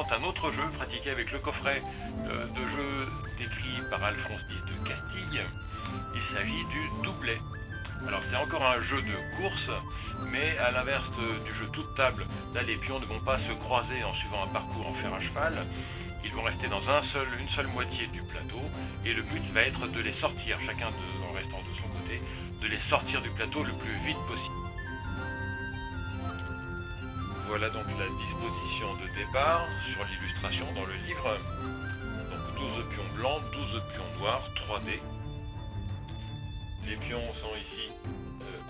présente un autre jeu pratiqué avec le coffret de jeu décrit par Alphonse X de Castille. Il s'agit du doublet. Alors c'est encore un jeu de course, mais à l'inverse du jeu toute table, là les pions ne vont pas se croiser en suivant un parcours en fer à cheval. Ils vont rester dans une seule moitié du plateau, et le but va être de les sortir, en restant de son côté, de les sortir du plateau le plus vite possible. Voilà donc la disposition de départ sur l'illustration dans le livre. Donc 12 pions blancs, 12 pions noirs, 3 dés. Les pions sont ici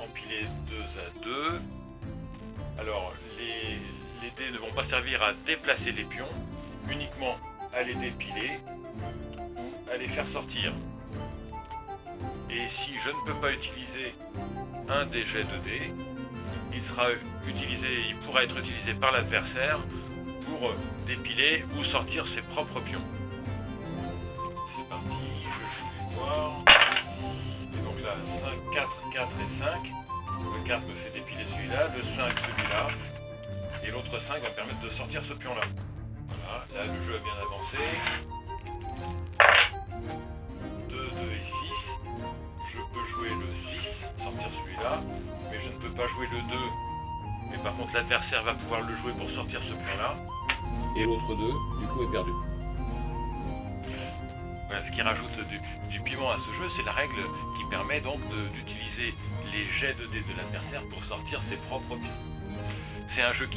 empilés 2 à 2. Alors les dés ne vont pas servir à déplacer les pions, uniquement à les dépiler ou à les faire sortir. Et si je ne peux pas utiliser un des jets de dés, il pourra être utilisé par l'adversaire pour dépiler ou sortir ses propres pions. C'est parti, je joue les noirs. Et donc là, 5, 4, 4 et 5. Le 4 me fait dépiler celui-là, le 5 celui-là. Et l'autre 5 va me permettre de sortir ce pion-là. Voilà, là le jeu a bien avancé. 2, 2 et 6. Je peux jouer le 6, sortir celui-là. Mais je ne peux pas jouer le 2. Mais par contre l'adversaire va pouvoir le jouer pour sortir ce pion-là. Et l'autre 2, du coup, est perdu. Voilà, ce qui rajoute du piment à ce jeu, c'est la règle qui permet donc d'utiliser les jets de dés de l'adversaire pour sortir ses propres pions. C'est un jeu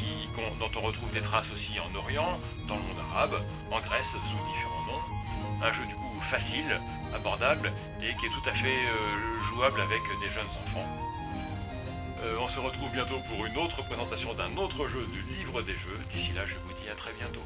dont on retrouve des traces aussi en Orient, dans le monde arabe, en Grèce, sous différents noms. Un jeu du coup facile, abordable et qui est tout à fait jouable avec des jeunes enfants. On se retrouve bientôt pour une autre présentation d'un autre jeu du livre des jeux. D'ici là, je vous dis à très bientôt.